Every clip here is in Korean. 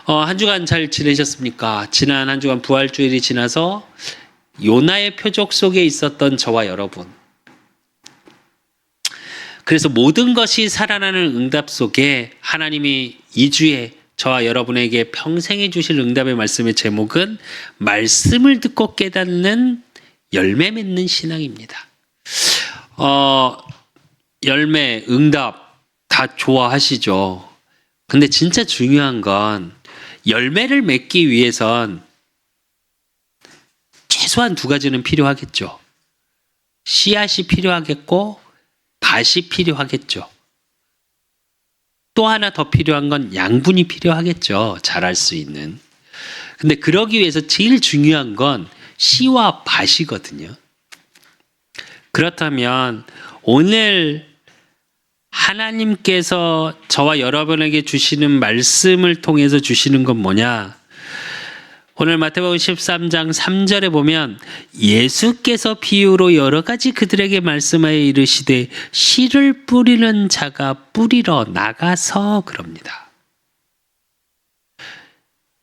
한 주간 잘 지내셨습니까? 지난 한 주간 부활주일이 지나서 요나의 표적 속에 있었던 저와 여러분. 그래서 모든 것이 살아나는 응답 속에 하나님이 2주에 저와 여러분에게 평생에 주실 응답의 말씀의 제목은 말씀을 듣고 깨닫는 열매 맺는 신앙입니다. 열매, 응답 다 좋아하시죠? 근데 진짜 중요한 건 열매를 맺기 위해선 최소한 두 가지는 필요하겠죠. 씨앗이 필요하겠고 밭이 필요하겠죠. 또 하나 더 필요한 건 양분이 필요하겠죠. 자랄 수 있는. 근데 그러기 위해서 제일 중요한 건 씨와 밭이거든요. 그렇다면 오늘 하나님께서 저와 여러분에게 주시는 말씀을 통해서 주시는 건 뭐냐? 오늘 마태복음 13장 3절에 보면 예수께서 비유로 여러 가지 그들에게 말씀하여 이르시되 씨를 뿌리는 자가 뿌리러 나가서 그럽니다.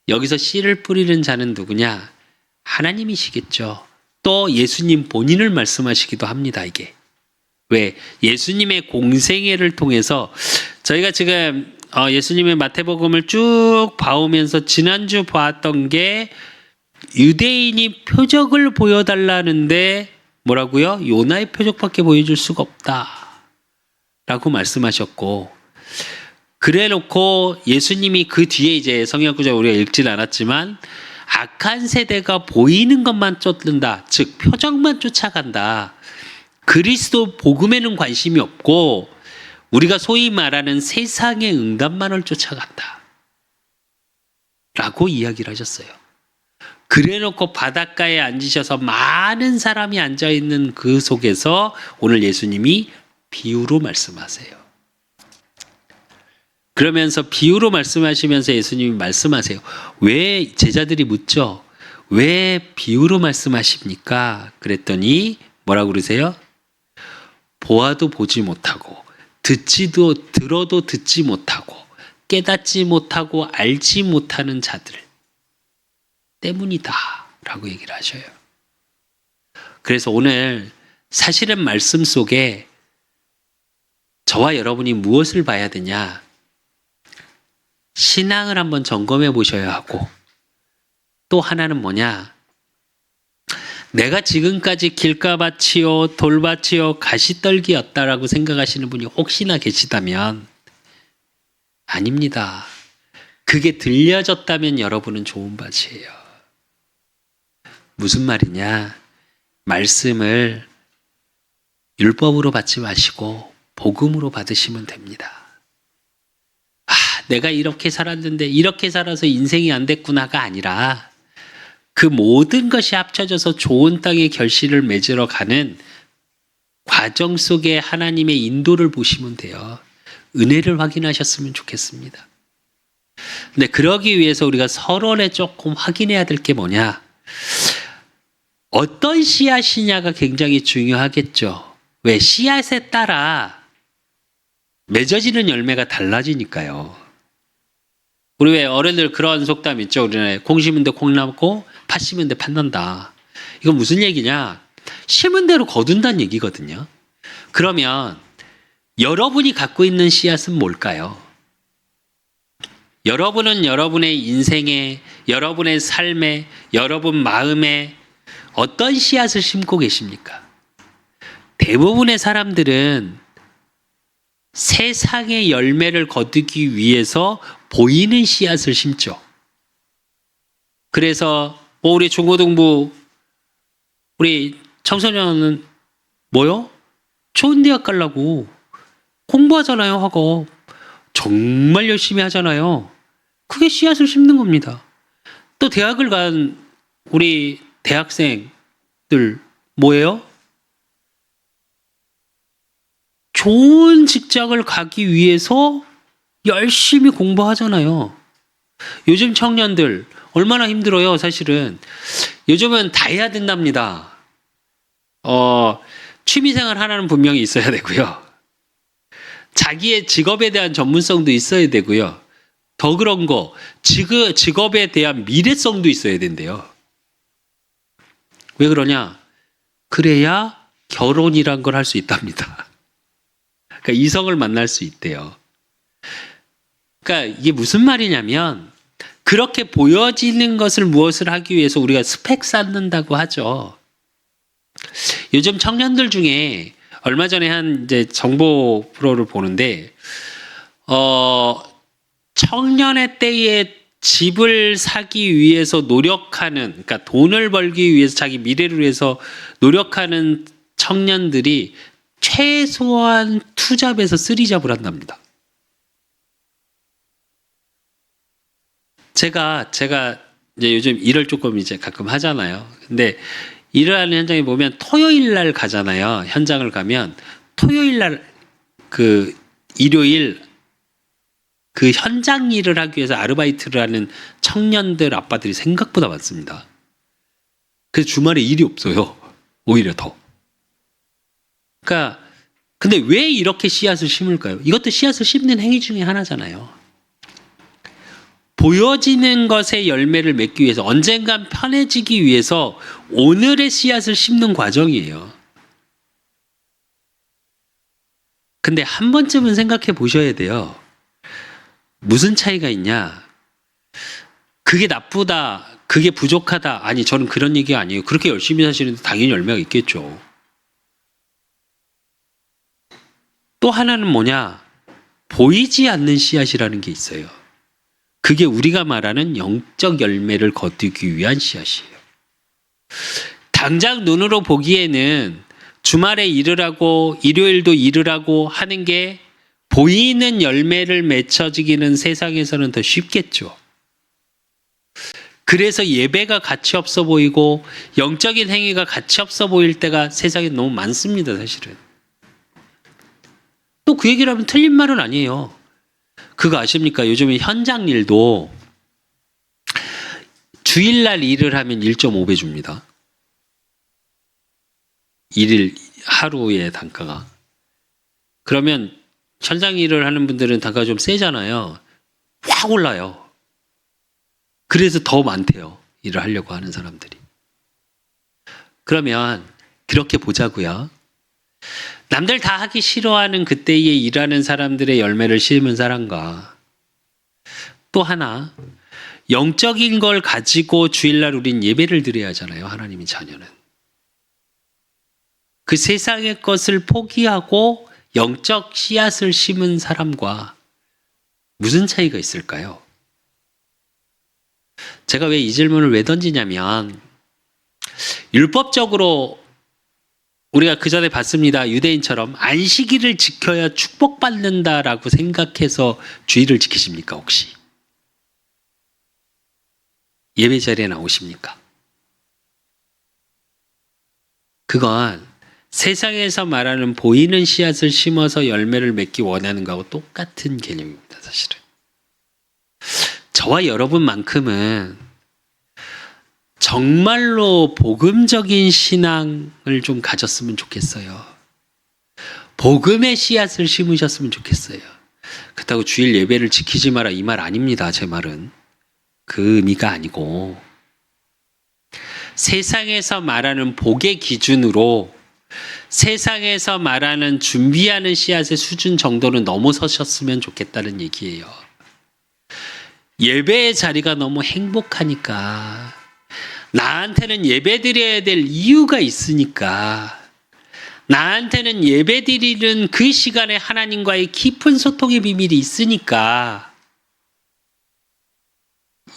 여기서 씨를 뿌리는 자는 누구냐? 하나님이시겠죠. 또 예수님 본인을 말씀하시기도 합니다. 이게. 왜? 예수님의 공생애를 통해서 저희가 지금 예수님의 마태복음을 쭉 봐오면서 지난주 봤던 게 유대인이 표적을 보여달라는데 뭐라고요? 요나의 표적밖에 보여줄 수가 없다 라고 말씀하셨고, 그래 놓고 예수님이 그 뒤에 이제 성경 구절 우리가 읽진 않았지만 악한 세대가 보이는 것만 쫓는다, 즉 표적만 쫓아간다, 그리스도 복음에는 관심이 없고 우리가 소위 말하는 세상의 응답만을 쫓아간다 라고 이야기를 하셨어요. 그래 놓고 바닷가에 앉으셔서 많은 사람이 앉아있는 그 속에서 오늘 예수님이 비유로 말씀하세요. 그러면서 비유로 말씀하시면서 예수님이 말씀하세요. 왜? 제자들이 묻죠. 왜 비유로 말씀하십니까? 그랬더니 뭐라고 그러세요? 보아도 보지 못하고 들어도 듣지 못하고 깨닫지 못하고 알지 못하는 자들 때문이다 라고 얘기를 하셔요. 그래서 오늘 사실은 말씀 속에 저와 여러분이 무엇을 봐야 되냐? 신앙을 한번 점검해 보셔야 하고, 또 하나는 뭐냐? 내가 지금까지 길가밭이요 돌밭이요 가시떨기였다라고 생각하시는 분이 혹시나 계시다면 아닙니다. 그게 들려졌다면 여러분은 좋은 밭이에요. 무슨 말이냐? 말씀을 율법으로 받지 마시고 복음으로 받으시면 됩니다. 내가 이렇게 살았는데 이렇게 살아서 인생이 안 됐구나가 아니라 그 모든 것이 합쳐져서 좋은 땅의 결실을 맺으러 가는 과정 속에 하나님의 인도를 보시면 돼요. 은혜를 확인하셨으면 좋겠습니다. 근데 그러기 위해서 우리가 서론에 조금 확인해야 될 게 뭐냐? 어떤 씨앗이냐가 굉장히 중요하겠죠. 왜? 씨앗에 따라 맺어지는 열매가 달라지니까요. 우리 왜 어른들 그런 속담 있죠? 우리는 콩 심은 데 콩 남고 팥 심은 데 팥 난다. 이건 무슨 얘기냐? 심은 대로 거둔다는 얘기거든요. 그러면 여러분이 갖고 있는 씨앗은 뭘까요? 여러분은 여러분의 인생에, 여러분의 삶에, 여러분 마음에 어떤 씨앗을 심고 계십니까? 대부분의 사람들은 세상의 열매를 거두기 위해서 보이는 씨앗을 심죠. 그래서 우리 중고등부 우리 청소년은 뭐요? 좋은 대학 가려고 공부하잖아요. 하고 정말 열심히 하잖아요. 그게 씨앗을 심는 겁니다. 또 대학을 간 우리 대학생들 뭐예요? 좋은 직장을 가기 위해서 열심히 공부하잖아요. 요즘 청년들 얼마나 힘들어요, 사실은. 요즘은 다 해야 된답니다. 취미생활 하나는 분명히 있어야 되고요. 자기의 직업에 대한 전문성도 있어야 되고요. 더 그런 거 직업에 대한 미래성도 있어야 된대요. 왜 그러냐? 그래야 결혼이란 걸 할 수 있답니다. 그러니까 이성을 만날 수 있대요. 그러니까 이게 무슨 말이냐면 그렇게 보여지는 것을 무엇을 하기 위해서 우리가 스펙 쌓는다고 하죠. 요즘 청년들 중에 얼마 전에 한 이제 정보 프로를 보는데 청년의 때에 집을 사기 위해서 노력하는, 그러니까 돈을 벌기 위해서 자기 미래를 위해서 노력하는 청년들이 최소한 투잡에서 쓰리잡을 한답니다. 제가 이제 요즘 일을 조금 이제 가끔 하잖아요. 근데 일을 하는 현장에 보면 토요일 날 가잖아요. 현장을 가면 토요일 날 그 일요일 그 현장 일을 하기 위해서 아르바이트를 하는 청년들 아빠들이 생각보다 많습니다. 그래서 주말에 일이 없어요. 오히려 더. 그러니까 근데 왜 이렇게 씨앗을 심을까요? 이것도 씨앗을 심는 행위 중에 하나잖아요. 보여지는 것의 열매를 맺기 위해서, 언젠간 편해지기 위해서 오늘의 씨앗을 심는 과정이에요. 근데 한 번쯤은 생각해 보셔야 돼요. 무슨 차이가 있냐? 그게 나쁘다, 그게 부족하다. 아니, 저는 그런 얘기가 아니에요. 그렇게 열심히 사시는데 당연히 열매가 있겠죠. 또 하나는 뭐냐? 보이지 않는 씨앗이라는 게 있어요. 그게 우리가 말하는 영적 열매를 거두기 위한 씨앗이에요. 당장 눈으로 보기에는 주말에 일을 하고 일요일도 일을 하고 하는 게 보이는 열매를 맺혀지기는 세상에서는 더 쉽겠죠. 그래서 예배가 가치 없어 보이고 영적인 행위가 가치 없어 보일 때가 세상에 너무 많습니다, 사실은. 또 그 얘기를 하면 틀린 말은 아니에요. 그거 아십니까? 요즘에 현장 일도 주일날 일을 하면 1.5배 줍니다. 일일 하루의 단가가. 그러면 현장 일을 하는 분들은 단가가 좀 세잖아요. 확 올라요. 그래서 더 많대요. 일을 하려고 하는 사람들이. 그러면 그렇게 보자고요. 남들 다 하기 싫어하는 그때에 일하는 사람들의 열매를 심은 사람과 또 하나 영적인 걸 가지고 주일날 우린 예배를 드려야 하잖아요. 하나님의 자녀는. 그 세상의 것을 포기하고 영적 씨앗을 심은 사람과 무슨 차이가 있을까요? 제가 왜 이 질문을 왜 던지냐면 율법적으로 우리가 그 전에 봤습니다. 유대인처럼 안식일을 지켜야 축복받는다라고 생각해서 주일을 지키십니까, 혹시? 예배 자리에 나오십니까? 그건 세상에서 말하는 보이는 씨앗을 심어서 열매를 맺기 원하는 거하고 똑같은 개념입니다, 사실은. 저와 여러분만큼은 정말로 복음적인 신앙을 좀 가졌으면 좋겠어요. 복음의 씨앗을 심으셨으면 좋겠어요. 그렇다고 주일 예배를 지키지 마라 이 말 아닙니다. 제 말은. 그 의미가 아니고 세상에서 말하는 복의 기준으로 세상에서 말하는 준비하는 씨앗의 수준 정도는 넘어서셨으면 좋겠다는 얘기예요. 예배의 자리가 너무 행복하니까 나한테는 예배드려야 될 이유가 있으니까 나한테는 예배드리는 그 시간에 하나님과의 깊은 소통의 비밀이 있으니까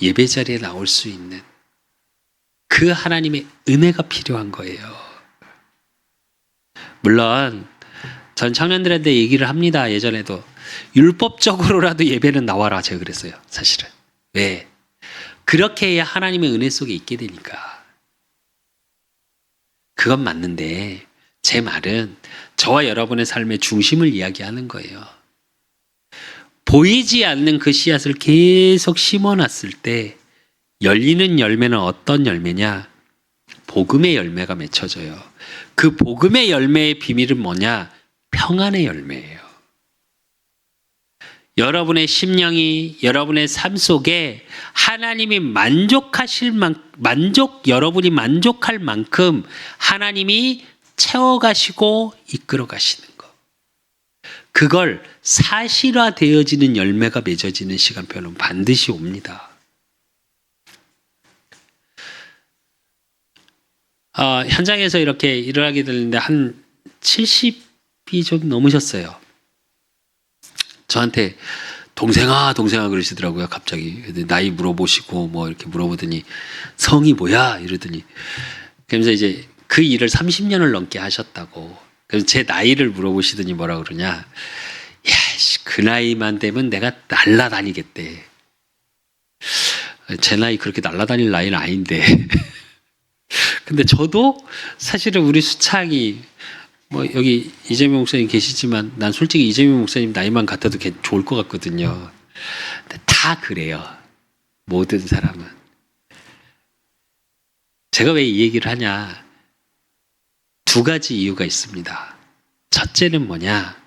예배 자리에 나올 수 있는 그 하나님의 은혜가 필요한 거예요. 물론 전 청년들한테 얘기를 합니다. 예전에도 율법적으로라도 예배는 나와라 제가 그랬어요. 사실은. 왜? 그렇게 해야 하나님의 은혜 속에 있게 되니까. 그건 맞는데 제 말은 저와 여러분의 삶의 중심을 이야기하는 거예요. 보이지 않는 그 씨앗을 계속 심어놨을 때 열리는 열매는 어떤 열매냐? 복음의 열매가 맺혀져요. 그 복음의 열매의 비밀은 뭐냐? 평안의 열매예요. 여러분의 심령이 여러분의 삶 속에 하나님이 여러분이 만족할 만큼 하나님이 채워가시고 이끌어가시는 것. 그걸 사실화되어지는 열매가 맺어지는 시간표는 반드시 옵니다. 현장에서 이렇게 일을 하게 되는데 한 70이 좀 넘으셨어요. 저한테 동생아 그러시더라고요. 갑자기 나이 물어보시고 뭐 이렇게 물어보더니 성이 뭐야 이러더니, 그러면서 이제 그 일을 30년을 넘게 하셨다고. 그래서 제 나이를 물어보시더니 뭐라 그러냐, 야, 그 나이만 되면 내가 날라다니겠대. 제 나이 그렇게 날라다닐 나이는 아닌데. 근데 저도 사실은 우리 수창이 뭐 여기 이재명 목사님 계시지만 난 솔직히 이재명 목사님 나이만 같아도 좋을 것 같거든요. 근데 다 그래요. 모든 사람은. 제가 왜 이 얘기를 하냐? 두 가지 이유가 있습니다. 첫째는 뭐냐?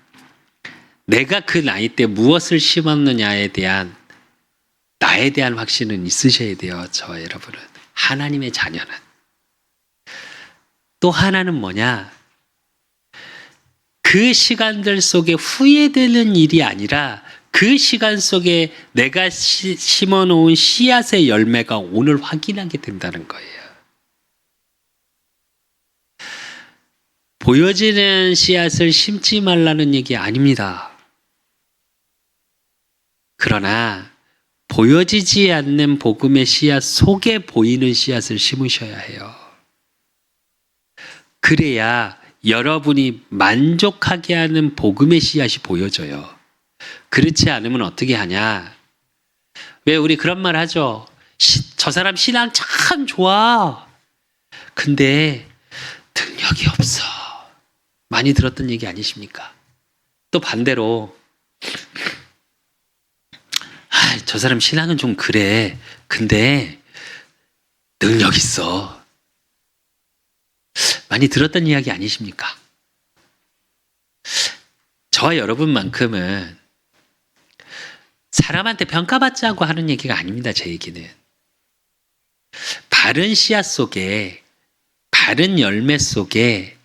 내가 그 나이 때 무엇을 심었느냐에 대한 나에 대한 확신은 있으셔야 돼요. 저와 여러분은. 하나님의 자녀는. 또 하나는 뭐냐? 그 시간들 속에 후회되는 일이 아니라 그 시간 속에 내가 심어놓은 씨앗의 열매가 오늘 확인하게 된다는 거예요. 보여지는 씨앗을 심지 말라는 얘기 아닙니다. 그러나 보여지지 않는 복음의 씨앗 속에 보이는 씨앗을 심으셔야 해요. 그래야 여러분이 만족하게 하는 복음의 씨앗이 보여져요. 그렇지 않으면 어떻게 하냐? 왜 우리 그런 말 하죠? 저 사람 신앙 참 좋아. 근데 능력이 없어. 많이 들었던 얘기 아니십니까? 또 반대로 저 사람 신앙은 좀 그래. 근데 능력 있어. 많이 들었던 이야기 아니십니까? 저와 여러분만큼은 사람한테 평가받자고 하는 얘기가 아닙니다. 제 얘기는. 바른 씨앗 속에, 바른 열매 속에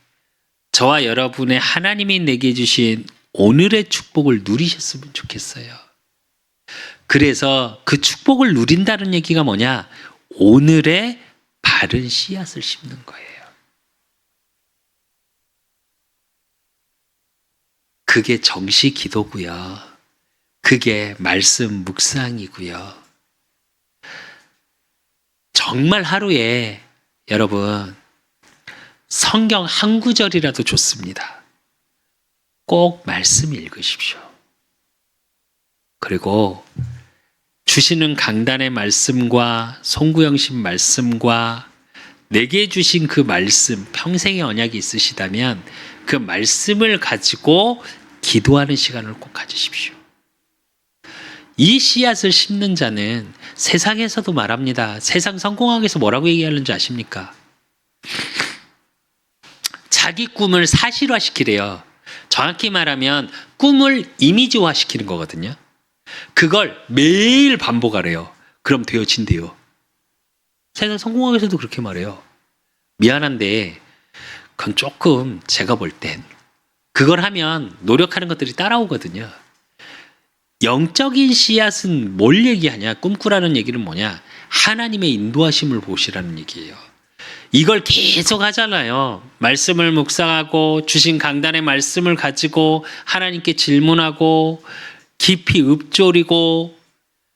저와 여러분의 하나님이 내게 주신 오늘의 축복을 누리셨으면 좋겠어요. 그래서 그 축복을 누린다는 얘기가 뭐냐? 오늘의 바른 씨앗을 심는 거예요. 그게 정시 기도고요. 그게 말씀 묵상이고요. 정말 하루에 여러분 성경 한 구절이라도 좋습니다. 꼭 말씀 읽으십시오. 그리고 주시는 강단의 말씀과 송구영신 말씀과 내게 주신 그 말씀, 평생의 언약이 있으시다면 그 말씀을 가지고 기도하는 시간을 꼭 가지십시오. 이 씨앗을 심는 자는 세상에서도 말합니다. 세상 성공학에서 뭐라고 얘기하는지 아십니까? 자기 꿈을 사실화시키래요. 정확히 말하면 꿈을 이미지화시키는 거거든요. 그걸 매일 반복하래요. 그럼 되어진대요. 세상 성공학에서도 그렇게 말해요. 미안한데 그건 조금 제가 볼 땐 그걸 하면 노력하는 것들이 따라오거든요. 영적인 씨앗은 뭘 얘기하냐? 꿈꾸라는 얘기는 뭐냐? 하나님의 인도하심을 보시라는 얘기예요. 이걸 계속 하잖아요. 말씀을 묵상하고 주신 강단의 말씀을 가지고 하나님께 질문하고 깊이 읊조리고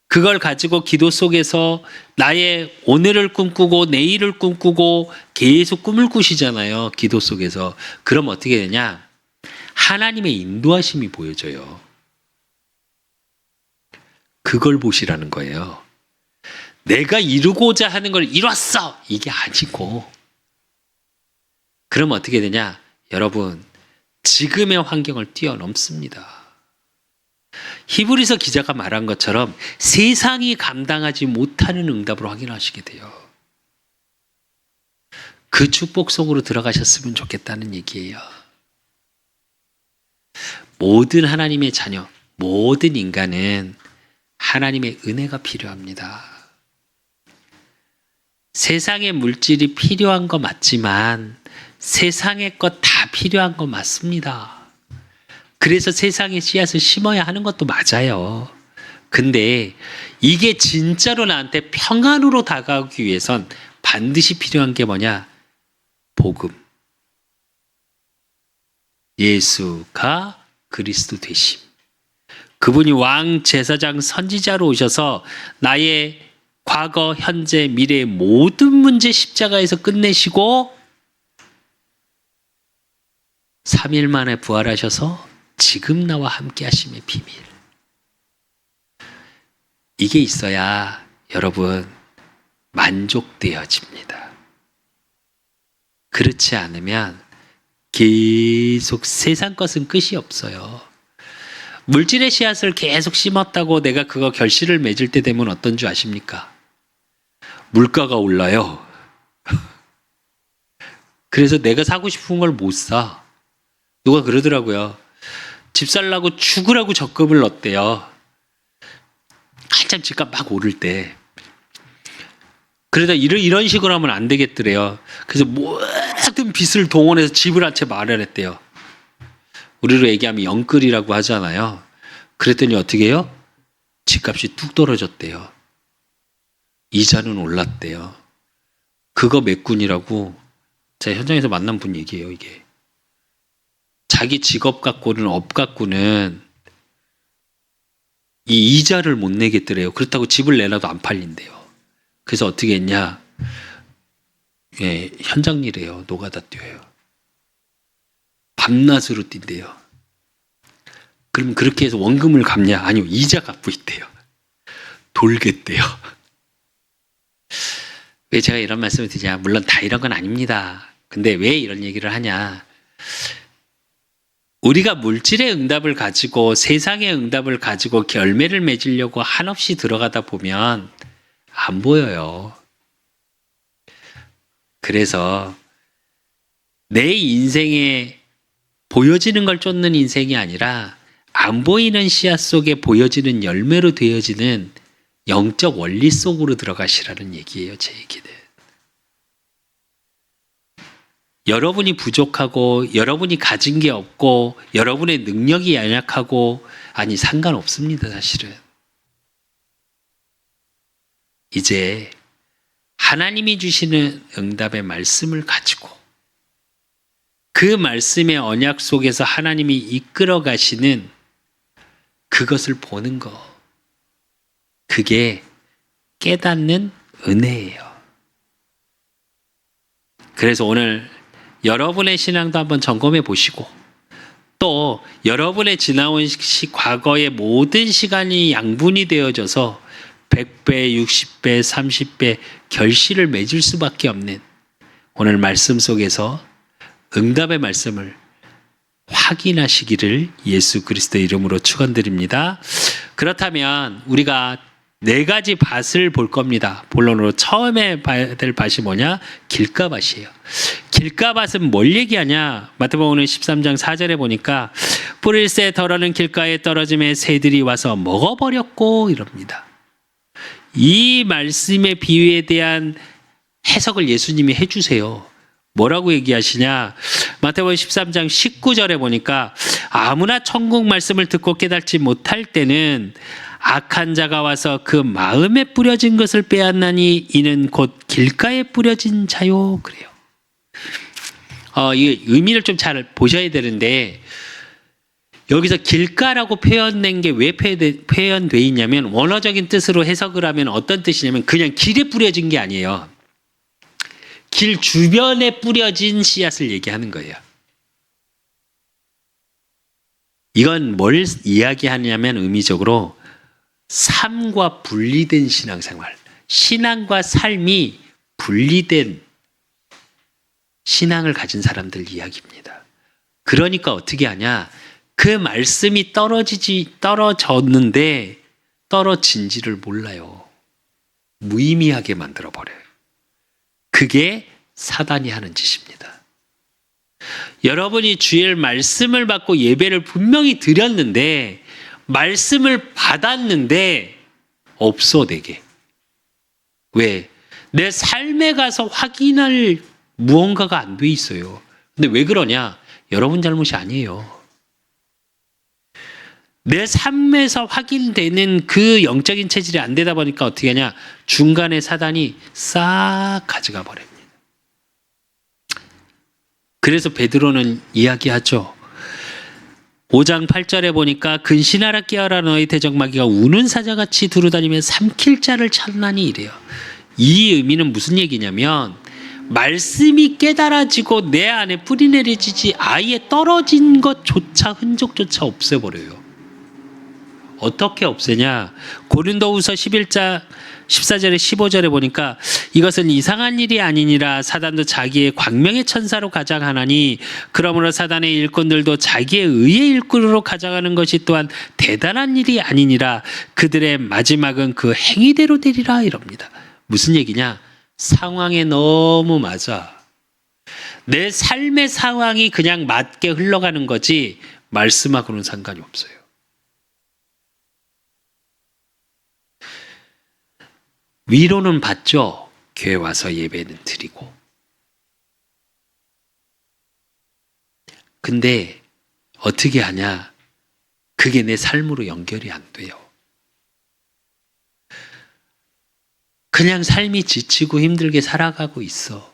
그걸 가지고 기도 속에서 나의 오늘을 꿈꾸고 내일을 꿈꾸고 계속 꿈을 꾸시잖아요. 기도 속에서. 그럼 어떻게 되냐? 하나님의 인도하심이 보여져요. 그걸 보시라는 거예요. 내가 이루고자 하는 걸 이뤘어! 이게 아니고. 그럼 어떻게 되냐? 여러분, 지금의 환경을 뛰어넘습니다. 히브리서 기자가 말한 것처럼 세상이 감당하지 못하는 응답으로 확인하시게 돼요. 그 축복 속으로 들어가셨으면 좋겠다는 얘기예요. 모든 하나님의 자녀, 모든 인간은 하나님의 은혜가 필요합니다. 세상의 물질이 필요한 거 맞지만 세상의 것 다 필요한 거 맞습니다. 그래서 세상에 씨앗을 심어야 하는 것도 맞아요. 근데 이게 진짜로 나한테 평안으로 다가오기 위해선 반드시 필요한 게 뭐냐? 복음. 예수가 그리스도 되심. 그분이 왕, 제사장, 선지자로 오셔서 나의 과거, 현재, 미래의 모든 문제 십자가에서 끝내시고 3일 만에 부활하셔서 지금 나와 함께 하심의 비밀. 이게 있어야 여러분 만족되어집니다. 그렇지 않으면 계속 세상 것은 끝이 없어요. 물질의 씨앗을 계속 심었다고 내가 그거 결실을 맺을 때 되면 어떤 줄 아십니까? 물가가 올라요. 그래서 내가 사고 싶은 걸 못 사. 누가 그러더라고요. 집 살라고 죽으라고 적금을 넣었대요. 한참 집값 막 오를 때. 그러다 이런 식으로 하면 안 되겠더래요. 그래서 모든 빚을 동원해서 집을 한 채 마련했대요. 우리로 얘기하면 영끌이라고 하잖아요. 그랬더니 어떻게 해요? 집값이 뚝 떨어졌대요. 이자는 올랐대요. 그거 메꾼이라고 제가 현장에서 만난 분 얘기예요, 이게. 자기 직업 갖고는 업 갖고는 이 이자를 못 내겠더래요. 그렇다고 집을 내놔도 안 팔린대요. 그래서 어떻게 했냐? 예, 현장 일이에요. 노가다 뛰어요. 밤낮으로 뛴대요. 그럼 그렇게 해서 원금을 갚냐? 아니요, 이자 갚고 있대요. 돌겠대요. 왜 제가 이런 말씀을 드리냐? 물론 다 이런 건 아닙니다. 근데 왜 이런 얘기를 하냐? 우리가 물질의 응답을 가지고 세상의 응답을 가지고 열매를 맺으려고 한없이 들어가다 보면 안 보여요. 그래서 내 인생에 보여지는 걸 쫓는 인생이 아니라 안 보이는 씨앗 속에 보여지는 열매로 되어지는 영적 원리 속으로 들어가시라는 얘기예요, 제 얘기는. 여러분이 부족하고 여러분이 가진 게 없고 여러분의 능력이 연약하고 아니 상관없습니다, 사실은. 이제 하나님이 주시는 응답의 말씀을 가지고 그 말씀의 언약 속에서 하나님이 이끌어 가시는 그것을 보는 거. 그게 깨닫는 은혜예요. 그래서 오늘 여러분의 신앙도 한번 점검해 보시고 또 여러분의 지나온 과거의 모든 시간이 양분이 되어져서 100배, 60배, 30배 결실을 맺을 수밖에 없는 오늘 말씀 속에서 응답의 말씀을 확인하시기를 예수 그리스도의 이름으로 축원드립니다. 그렇다면 우리가 4가지 밭을 볼 겁니다. 본론으로 처음에 봐야 될 밭이 뭐냐? 길가밭이에요. 길가밭은 뭘 얘기하냐? 마태복음 13장 4절에 보니까 뿌릴새 덜어는 길가에 떨어짐에 새들이 와서 먹어버렸고 이럽니다. 이 말씀의 비유에 대한 해석을 예수님이 해주세요. 뭐라고 얘기하시냐? 마태복음 13장 19절에 보니까 아무나 천국 말씀을 듣고 깨닫지 못할 때는 악한 자가 와서 그 마음에 뿌려진 것을 빼앗나니 이는 곧 길가에 뿌려진 자요. 그래요. 이 의미를 좀 잘 보셔야 되는데 여기서 길가라고 표현된 게 왜 표현되어 있냐면 원어적인 뜻으로 해석을 하면 어떤 뜻이냐면 그냥 길에 뿌려진 게 아니에요. 길 주변에 뿌려진 씨앗을 얘기하는 거예요. 이건 뭘 이야기하냐면 의미적으로 삶과 분리된 신앙생활, 신앙과 삶이 분리된 신앙을 가진 사람들 이야기입니다. 그러니까 어떻게 하냐? 그 말씀이 떨어졌는데 떨어진지를 몰라요. 무의미하게 만들어버려요. 그게 사단이 하는 짓입니다. 여러분이 주일 말씀을 받고 예배를 분명히 드렸는데 말씀을 받았는데 없어 내게. 왜? 내 삶에 가서 확인할 무언가가 안 돼 있어요. 근데 왜 그러냐? 여러분 잘못이 아니에요. 내 삶에서 확인되는 그 영적인 체질이 안 되다 보니까 어떻게 하냐? 중간에 사단이 싹 가져가 버립니다. 그래서 베드로는 이야기하죠. 5장 8절에 보니까 근신하라 깨어라 너희 대적마귀가 우는 사자같이 두루다니며 삼킬 자를 찾나니 이래요. 이 의미는 무슨 얘기냐면 말씀이 깨달아지고 내 안에 뿌리내려지지 아예 떨어진 것조차 흔적조차 없애버려요. 어떻게 없애냐? 고린도후서 11장 14절에 15절에 보니까 이것은 이상한 일이 아니니라 사단도 자기의 광명의 천사로 가장하나니 그러므로 사단의 일꾼들도 자기의 의의 일꾼으로 가장하는 것이 또한 대단한 일이 아니니라 그들의 마지막은 그 행위대로 되리라 이럽니다. 무슨 얘기냐? 상황에 너무 맞아. 내 삶의 상황이 그냥 맞게 흘러가는 거지 말씀하고는 상관이 없어요. 위로는 받죠. 교회 와서 예배는 드리고. 근데 어떻게 하냐? 그게 내 삶으로 연결이 안 돼요. 그냥 삶이 지치고 힘들게 살아가고 있어.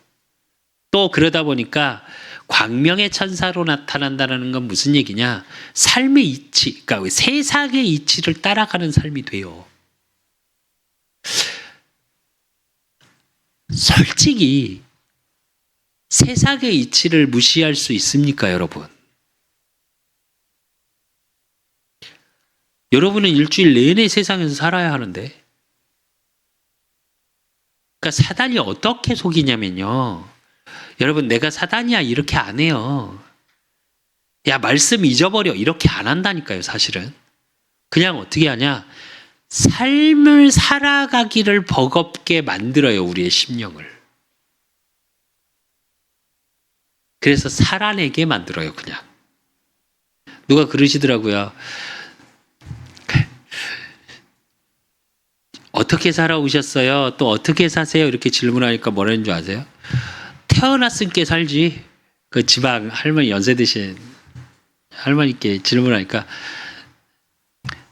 또 그러다 보니까 광명의 천사로 나타난다는 건 무슨 얘기냐? 삶의 이치, 그러니까 세상의 이치를 따라가는 삶이 돼요. 솔직히 세상의 이치를 무시할 수 있습니까, 여러분? 여러분은 일주일 내내 세상에서 살아야 하는데. 그러니까 사단이 어떻게 속이냐면요. 여러분, 내가 사단이야 이렇게 안 해요. 야, 말씀 잊어버려 이렇게 안 한다니까요, 사실은. 그냥 어떻게 하냐? 삶을 살아가기를 버겁게 만들어요, 우리의 심령을. 그래서 살아내게 만들어요, 그냥. 누가 그러시더라고요. 어떻게 살아오셨어요? 또 어떻게 사세요? 이렇게 질문하니까 뭐라는 줄 아세요? 태어났으니까 살지. 그 지방 할머니 연세 드신 할머니께 질문하니까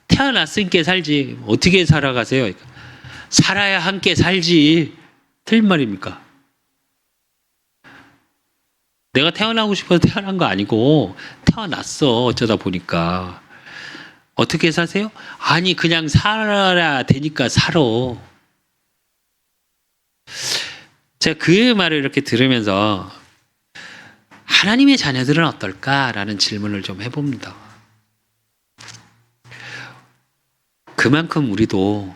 태어났으니까 살지. 어떻게 살아가세요? 그러니까 살아야 함께 살지. 틀린 말입니까? 내가 태어나고 싶어서 태어난 거 아니고 태어났어. 어쩌다 보니까. 어떻게 사세요? 아니 그냥 살아야 되니까 살아. 제가 그 말을 이렇게 들으면서 하나님의 자녀들은 어떨까라는 질문을 좀 해봅니다. 그만큼 우리도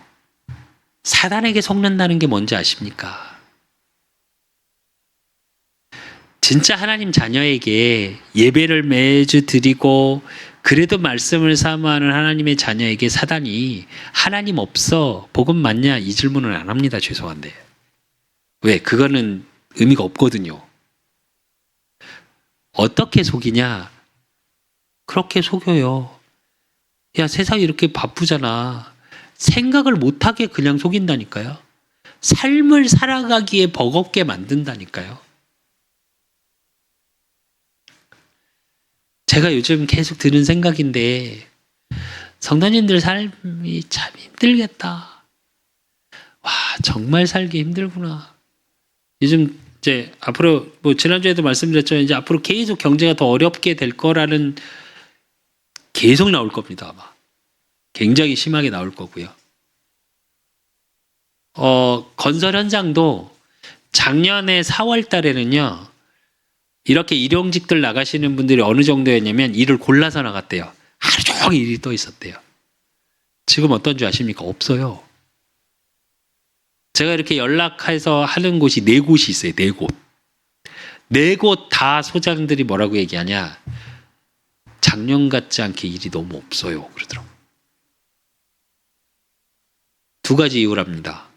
사단에게 속는다는 게 뭔지 아십니까? 진짜 하나님 자녀에게 예배를 매주 드리고 그래도 말씀을 사모하는 하나님의 자녀에게 사단이 하나님 없어 복음 맞냐 이 질문을 안 합니다. 죄송한데. 왜? 그거는 의미가 없거든요. 어떻게 속이냐? 그렇게 속여요. 야, 세상이 이렇게 바쁘잖아. 생각을 못하게 그냥 속인다니까요. 삶을 살아가기에 버겁게 만든다니까요. 제가 요즘 계속 드는 생각인데 성도님들 삶이 참 힘들겠다. 와, 정말 살기 힘들구나. 요즘 이제 앞으로 뭐 지난주에도 말씀드렸죠. 이제 앞으로 계속 경제가 더 어렵게 될 거라는 계속 나올 겁니다. 아마 굉장히 심하게 나올 거고요. 건설 현장도 작년에 4월 달에는요. 이렇게 일용직들 나가시는 분들이 어느 정도였냐면 일을 골라서 나갔대요. 하루 종일 일이 또 있었대요. 지금 어떤 줄 아십니까? 없어요. 제가 이렇게 연락해서 하는 곳이 4곳이 있어요. 4곳. 4곳 다 소장들이 뭐라고 얘기하냐. 작년 같지 않게 일이 너무 없어요. 그러더라고요. 2가지 이유랍니다.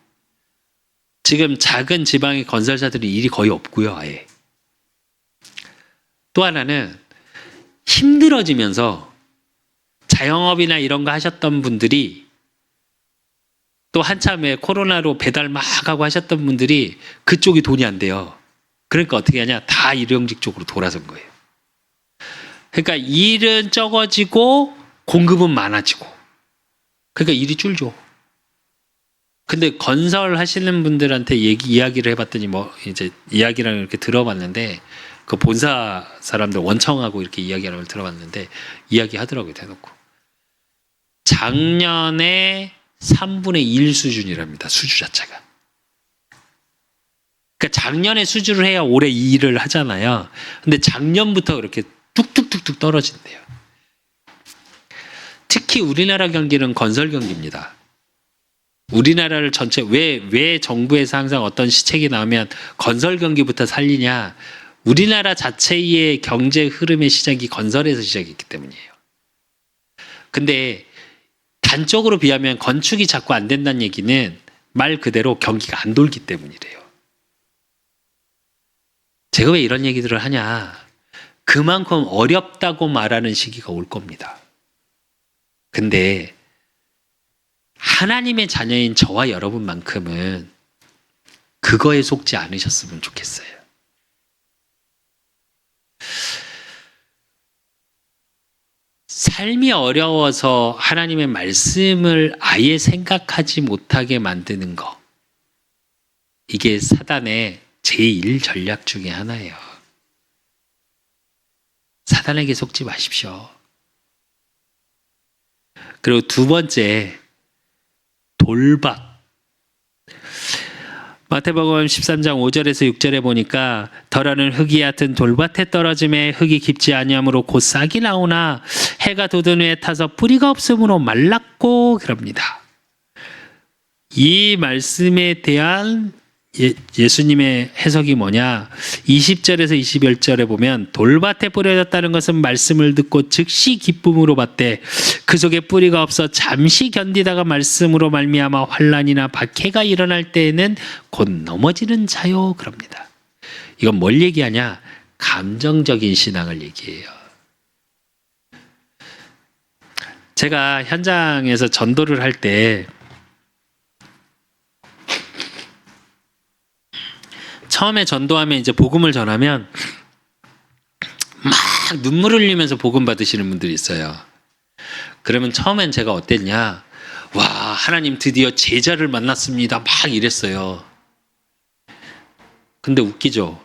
지금 작은 지방의 건설사들이 일이 거의 없고요. 아예. 또 하나는 힘들어지면서 자영업이나 이런 거 하셨던 분들이 또 한참에 코로나로 배달 막 하고 하셨던 분들이 그쪽이 돈이 안 돼요. 그러니까 어떻게 하냐? 다 일용직 쪽으로 돌아선 거예요. 그러니까 일은 적어지고 공급은 많아지고. 그러니까 일이 줄죠. 근데 건설 하시는 분들한테 이야기를 해봤더니 뭐 이제 이야기랑 이렇게 들어봤는데 그 본사 사람들 원청하고 이렇게 이야기하는 걸 들어봤는데 이야기하더라고요, 대놓고. 작년에 3분의 1 수준이랍니다. 수주 자체가. 그러니까 작년에 수주를 해야 올해 이 일을 하잖아요. 근데 작년부터 그렇게 뚝뚝뚝뚝 떨어진대요. 특히 우리나라 경기는 건설 경기입니다. 우리나라를 전체 왜 정부에서 항상 어떤 시책이 나오면 건설 경기부터 살리냐? 우리나라 자체의 경제 흐름의 시작이 건설에서 시작했기 때문이에요. 근데 단적으로 비하면 건축이 자꾸 안 된다는 얘기는 말 그대로 경기가 안 돌기 때문이래요. 제가 왜 이런 얘기들을 하냐? 그만큼 어렵다고 말하는 시기가 올 겁니다. 근데 하나님의 자녀인 저와 여러분만큼은 그거에 속지 않으셨으면 좋겠어요. 삶이 어려워서 하나님의 말씀을 아예 생각하지 못하게 만드는 거. 이게 사단의 제1 전략 중에 하나예요. 사단에게 속지 마십시오. 그리고 두 번째, 돌박. 마태복음 13장 5절에서 6절에 보니까 더러는 흙이 얕은 돌밭에 떨어짐에 흙이 깊지 아니하므로 곧 싹이 나오나 해가 돋은 후에 타서 뿌리가 없으므로 말랐고 그럽니다. 이 말씀에 대한 예수님의 해석이 뭐냐? 20절에서 21절에 보면 돌밭에 뿌려졌다는 것은 말씀을 듣고 즉시 기쁨으로 받되 그 속에 뿌리가 없어 잠시 견디다가 말씀으로 말미암아 환난이나 박해가 일어날 때에는 곧 넘어지는 자요 그럽니다. 이건 뭘 얘기하냐? 감정적인 신앙을 얘기해요. 제가 현장에서 전도를 할 때 처음에 전도하면 이제 복음을 전하면 막 눈물 흘리면서 복음 받으시는 분들이 있어요. 그러면 처음엔 제가 어땠냐? 와, 하나님 드디어 제자를 만났습니다. 막 이랬어요. 근데 웃기죠?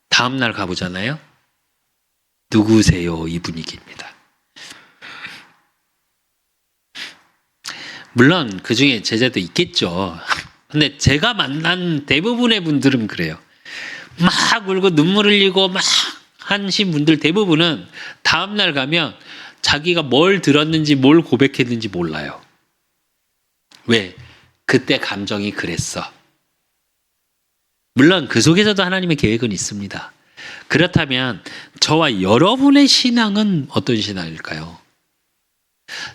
다음날 가보잖아요. 누구세요? 이 분위기입니다. 물론 그 중에 제자도 있겠죠. 근데 제가 만난 대부분의 분들은 그래요. 막 울고 눈물 흘리고 막 하신 분들 대부분은 다음날 가면 자기가 뭘 들었는지 뭘 고백했는지 몰라요. 왜? 그때 감정이 그랬어. 물론 그 속에서도 하나님의 계획은 있습니다. 그렇다면 저와 여러분의 신앙은 어떤 신앙일까요?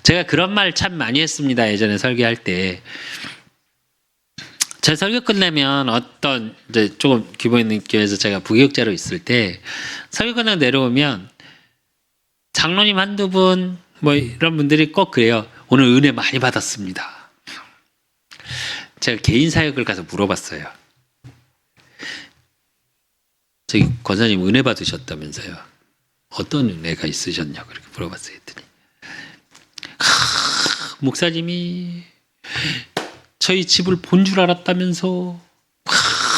제가 그런 말 참 많이 했습니다. 예전에 설교할 때. 제 설교 끝내면 어떤 이제 조금 규모 있는 교회에서 제가 부교육자로 있을 때 설교 끝나고 내려오면 장로님 한두 분 뭐 이런 분들이 꼭 그래요. 오늘 은혜 많이 받았습니다. 제가 개인 사역을 가서 물어봤어요. 저기 권사님 은혜 받으셨다면서요. 어떤 은혜가 있으셨냐고 이렇게 물어봤어요. 했더니 목사님이 저희 집을 본 줄 알았다면서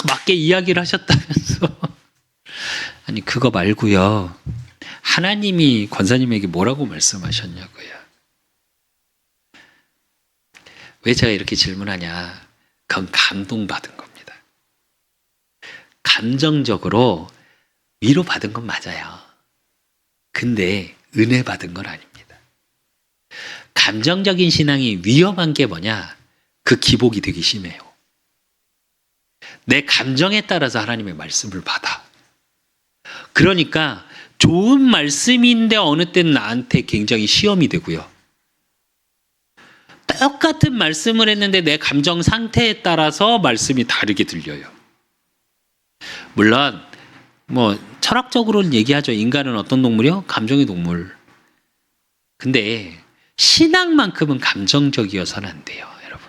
맞게 이야기를 하셨다면서. 아니 그거 말고요. 하나님이 권사님에게 뭐라고 말씀하셨냐고요. 왜 제가 이렇게 질문하냐. 그건 감동받은 겁니다. 감정적으로 위로받은 건 맞아요. 근데 은혜 받은 건 아닙니다. 감정적인 신앙이 위험한 게 뭐냐. 그 기복이 되게 심해요. 내 감정에 따라서 하나님의 말씀을 받아. 그러니까 좋은 말씀인데 어느 때는 나한테 굉장히 시험이 되고요. 똑같은 말씀을 했는데 내 감정 상태에 따라서 말씀이 다르게 들려요. 물론 뭐 철학적으로는 얘기하죠. 인간은 어떤 동물이요? 감정의 동물. 근데 신앙만큼은 감정적이어서는 안 돼요, 여러분.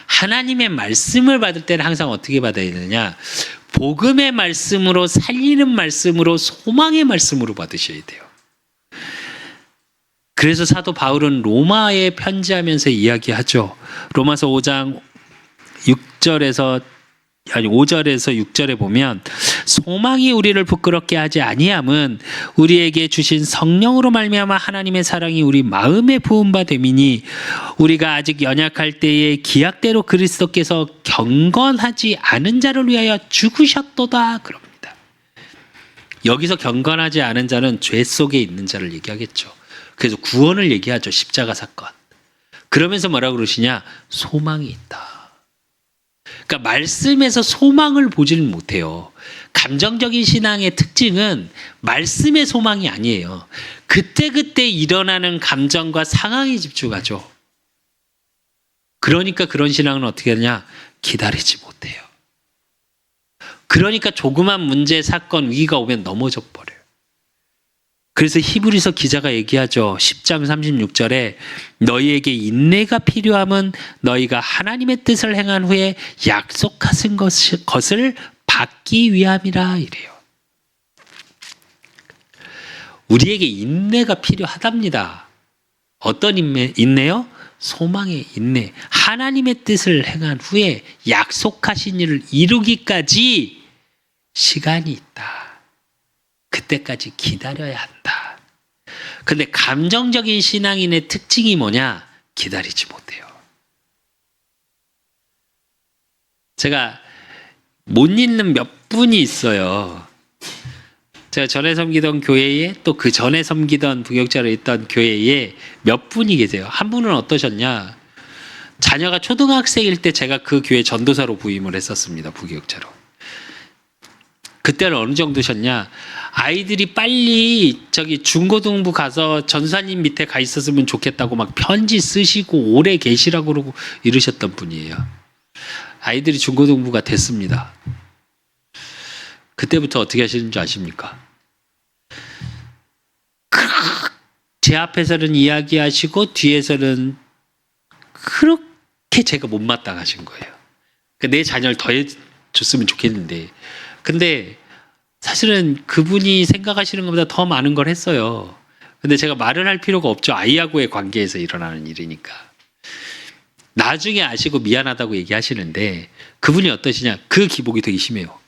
하나님의 말씀을 받을 때는 항상 어떻게 받아야 되느냐? 복음의 말씀으로, 살리는 말씀으로, 소망의 말씀으로 받으셔야 돼요. 그래서 사도 바울은 로마에 편지하면서 이야기하죠. 로마서 5장 5절에서 6절에 보면 소망이 우리를 부끄럽게 하지 아니함은 우리에게 주신 성령으로 말미암아 하나님의 사랑이 우리 마음에 부은 바 됨이니 우리가 아직 연약할 때에 기약대로 그리스도께서 경건하지 않은 자를 위하여 죽으셨도다 그럽니다. 여기서 경건하지 않은 자는 죄 속에 있는 자를 얘기하겠죠. 그래서 구원을 얘기하죠. 십자가 사건. 그러면서 뭐라고 그러시냐? 소망이 있다. 그러니까 말씀에서 소망을 보지는 못해요. 감정적인 신앙의 특징은 말씀의 소망이 아니에요. 그때그때 일어나는 감정과 상황에 집중하죠. 그러니까 그런 신앙은 어떻게 하냐? 기다리지 못해요. 그러니까 조그만 문제, 사건, 위기가 오면 넘어져 버려요. 그래서 히브리서 기자가 얘기하죠. 10장 36절에 너희에게 인내가 필요함은 너희가 하나님의 뜻을 행한 후에 약속하신 것을 받기 위함이라 이래요. 우리에게 인내가 필요하답니다. 어떤 인내요? 소망의 인내. 하나님의 뜻을 행한 후에 약속하신 일을 이루기까지 시간이 있다. 그때까지 기다려야 한다. 근데 감정적인 신앙인의 특징이 뭐냐? 기다리지 못해요. 제가 못 잊는 몇 분이 있어요. 제가 전에 섬기던 교회에 또 그 전에 섬기던 부교육자로 있던 교회에 몇 분이 계세요. 한 분은 어떠셨냐? 자녀가 초등학생일 때 제가 그 교회 전도사로 부임을 했었습니다. 부교육자로. 그때는 어느 정도셨냐? 아이들이 빨리 중고등부 가서 전사님 밑에 가 있었으면 좋겠다고 막 편지 쓰시고 오래 계시라고 그러고 이러셨던 분이에요. 아이들이 중고등부가 됐습니다. 그때부터 어떻게 하시는 줄 아십니까? 제 앞에서는 이야기하시고 뒤에서는 그렇게 제가 못마땅하신 거예요. 내 자녀를 더 해줬으면 좋겠는데. 근데 사실은 그분이 생각하시는 것보다 더 많은 걸 했어요. 근데 제가 말을 할 필요가 없죠. 아이하고의 관계에서 일어나는 일이니까. 나중에 아시고 미안하다고 얘기하시는데 그분이 어떠시냐? 그 기복이 되게 심해요.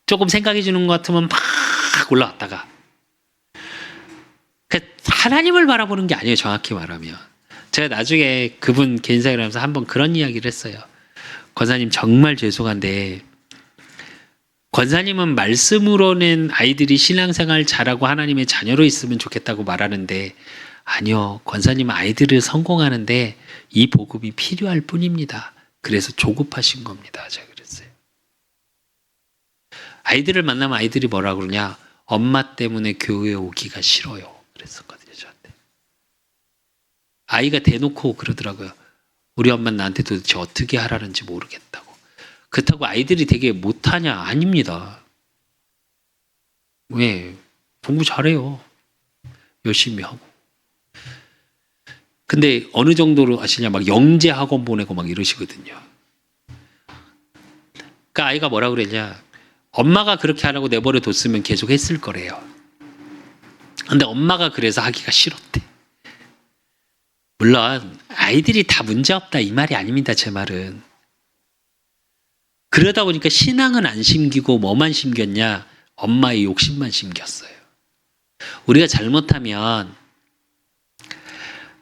조금 생각해 주는 것 같으면 막 올라왔다가 하나님을 바라보는 게 아니에요. 정확히 말하면. 제가 나중에 그분 개인사를 하면서 한번 그런 이야기를 했어요. 권사님 정말 죄송한데 권사님은 말씀으로는 아이들이 신앙생활 잘하고 하나님의 자녀로 있으면 좋겠다고 말하는데 아니요. 권사님은 아이들을 성공하는데 이 복음이 필요할 뿐입니다. 그래서 조급하신 겁니다. 제가 그랬어요. 아이들을 만나면 아이들이 뭐라 그러냐? 엄마 때문에 교회에 오기가 싫어요. 그랬었거든요. 저한테. 아이가 대놓고 그러더라고요. 우리 엄마는 나한테 도대체 어떻게 하라는지 모르겠다고. 그렇다고 아이들이 되게 못하냐? 아닙니다. 왜? 공부 잘해요. 열심히 하고. 근데 어느 정도로 아시냐? 막 영재 학원 보내고 막 이러시거든요. 그러니까 아이가 뭐라 그랬냐? 엄마가 그렇게 하라고 내버려 뒀으면 계속 했을 거래요. 근데 엄마가 그래서 하기가 싫었대. 물론 아이들이 다 문제없다 이 말이 아닙니다. 제 말은. 그러다 보니까 신앙은 안 심기고 뭐만 심겼냐? 엄마의 욕심만 심겼어요. 우리가 잘못하면